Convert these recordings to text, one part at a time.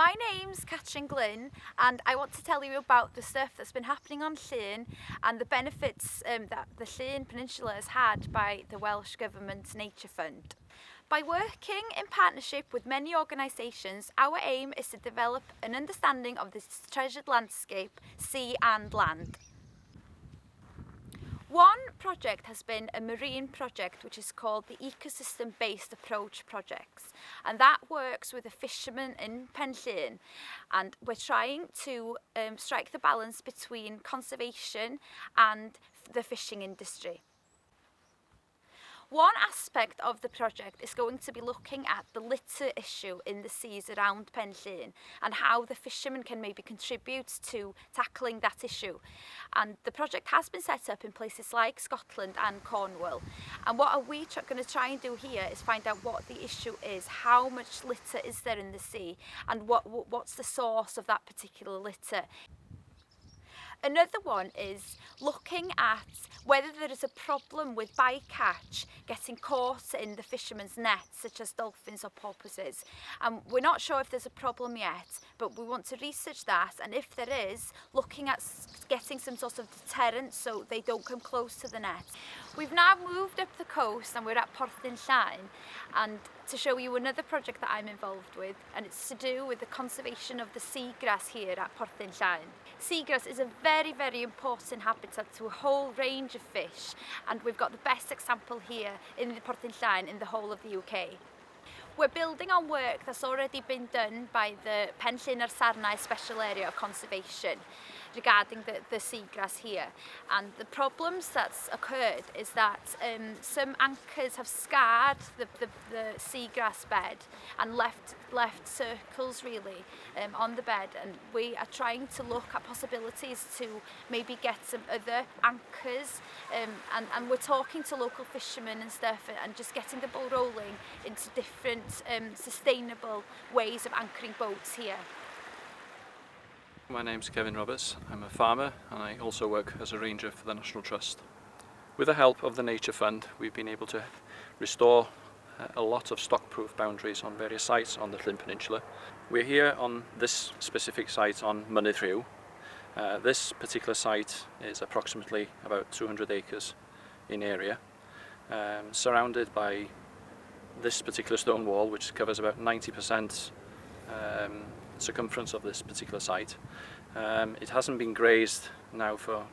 My name's Llŷn and I want to tell you about the stuff that's been happening on Llŷn and the benefits that the Llŷn Peninsula has had by the Welsh Government's Nature Fund. By working in partnership with many organisations, our aim is to develop an understanding of this treasured landscape, sea and land. One project has been a marine project which is called the Ecosystem Based Approach Projects, and that works with the fishermen in Llŷn, and we're trying to strike the balance between conservation and the fishing industry. One aspect of the project is going to be looking at the litter issue in the seas around Llŷn and how the fishermen can maybe contribute to tackling that issue. And the project has been set up in places like Scotland and Cornwall. And what are we going to try and do here is find out what the issue is, how much litter is there in the sea, and what's the source of that particular litter. Another one is looking at whether there is a problem with bycatch getting caught in the fishermen's nets, such as dolphins or porpoises. We're not sure if there's a problem yet, but we want to research that, and if there is, looking at getting some sort of deterrent so they don't come close to the net. We've now moved up the coast and we're at Llŷn, and to show you another project that I'm involved with, and it's to do with the conservation of the seagrass here at Llŷn. Seagrass is a very, very important habitat to a whole range of fish, and we've got the best example here in Llŷn in the whole of the UK. We're building on work that's already been done by the Llŷn Sarnau Special Area of Conservation regarding the seagrass here, and the problems that's occurred is that some anchors have scarred the seagrass bed and left circles really on the bed, and we are trying to look at possibilities to maybe get some other anchors, and we're talking to local fishermen and stuff and just getting the ball rolling into different sustainable ways of anchoring boats here. My name's Kevin Roberts. I'm a farmer and I also work as a ranger for the National Trust. With the help of the Nature Fund, we've been able to restore a lot of stock-proof boundaries on various sites on the Llŷn Peninsula. We're here on this specific site on Llŷn. This particular site is approximately about 200 acres in area, surrounded by this particular stone wall, which covers about 90% circumference of this particular site. It hasn't been grazed now for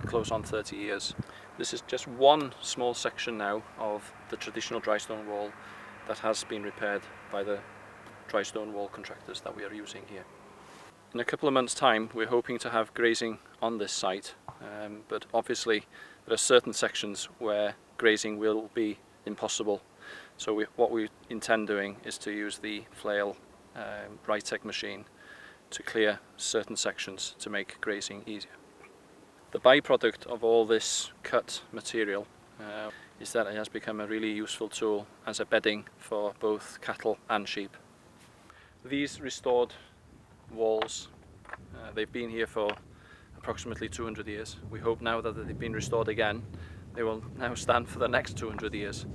close on 30 years. This is just one small section now of the traditional dry stone wall that has been repaired by the dry stone wall contractors that we are using here. In a couple of months' time we're hoping to have grazing on this site, but obviously there are certain sections where grazing will be impossible. So what we intend doing is to use the flail Tech machine to clear certain sections to make grazing easier. The byproduct of all this cut material is that it has become a really useful tool as a bedding for both cattle and sheep. These restored walls, they've been here for approximately 200 years. We hope now that they've been restored again, they will now stand for the next 200 years.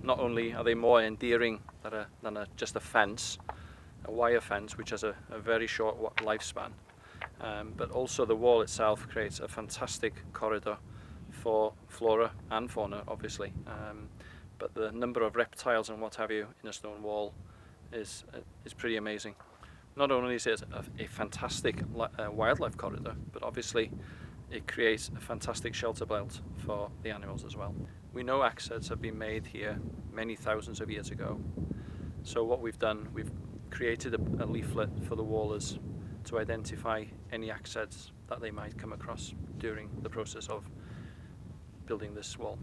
Not only are they more endearing than just a fence, a wire fence which has a very short lifespan, but also the wall itself creates a fantastic corridor for flora and fauna, obviously, but the number of reptiles and what have you in a stone wall is pretty amazing. Not only is it a fantastic wildlife corridor, but obviously it creates a fantastic shelter belt for the animals as well. We know axe have been made here many thousands of years ago, so what we've done, we've created a leaflet for the wallers to identify any axe that they might come across during the process of building this wall.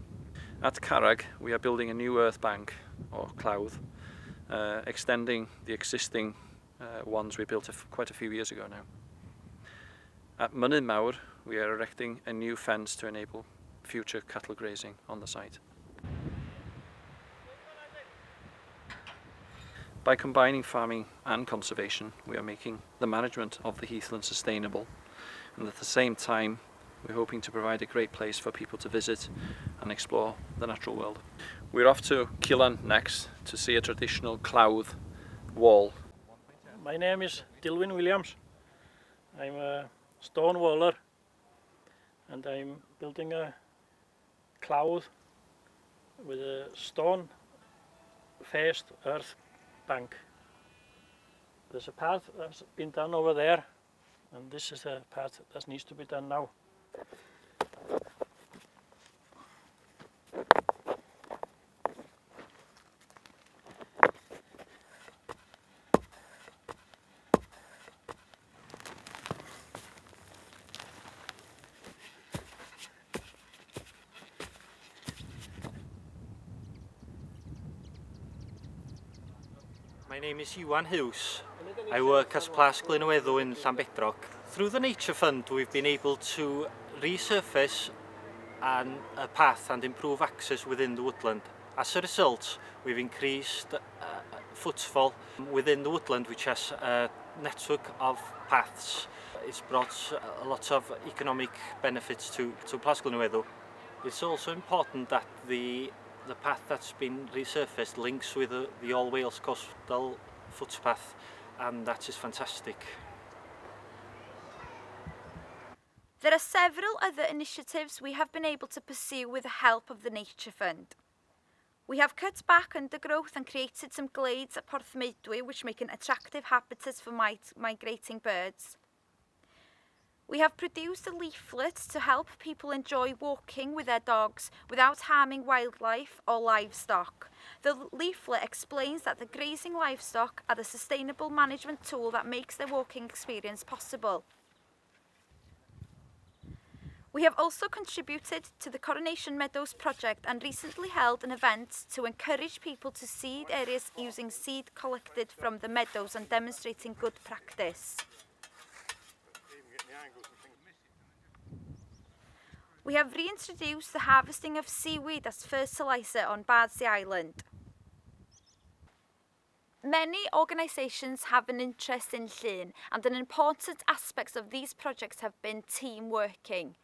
At Carrag we are building a new earth bank or clouth, extending the existing ones we built quite a few years ago now. At Llŷn we are erecting a new fence to enable future cattle grazing on the site. By combining farming and conservation, we are making the management of the heathland sustainable, and at the same time we're hoping to provide a great place for people to visit and explore the natural world. We're off to Llŷn next to see a traditional clouth wall. My name is Llŷn Williams. I'm a stone waller and I'm building a cloud with a stone faced earth bank. There's a path that's been done over there and this is a path that needs to be done now. My name is Llŷn. I work as Plas Llŷn in Llambedrog. Through the Nature Fund we've been able to resurface a path and improve access within the woodland. As a result, we've increased footfall within the woodland, which has a network of paths. It's brought a lot of economic benefits to Plas Llŷn. It's also important that the path that's been resurfaced links with the All Wales coastal footpath, and that is fantastic. There are several other initiatives we have been able to pursue with the help of the Nature Fund. We have cut back undergrowth and created some glades at Porthmeidwy which make an attractive habitat for migrating birds. We have produced a leaflet to help people enjoy walking with their dogs without harming wildlife or livestock. The leaflet explains that the grazing livestock are the sustainable management tool that makes their walking experience possible. We have also contributed to the Coronation Meadows project and recently held an event to encourage people to seed areas using seed collected from the meadows and demonstrating good practice. We have reintroduced the harvesting of seaweed as fertiliser on Bardsey Island. Many organisations have an interest in Llŷn, and an important aspect of these projects have been team working.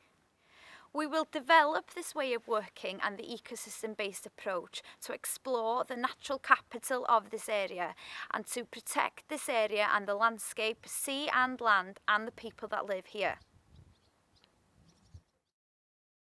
We will develop this way of working and the ecosystem-based approach to explore the natural capital of this area and to protect this area and the landscape, sea and land, and the people that live here.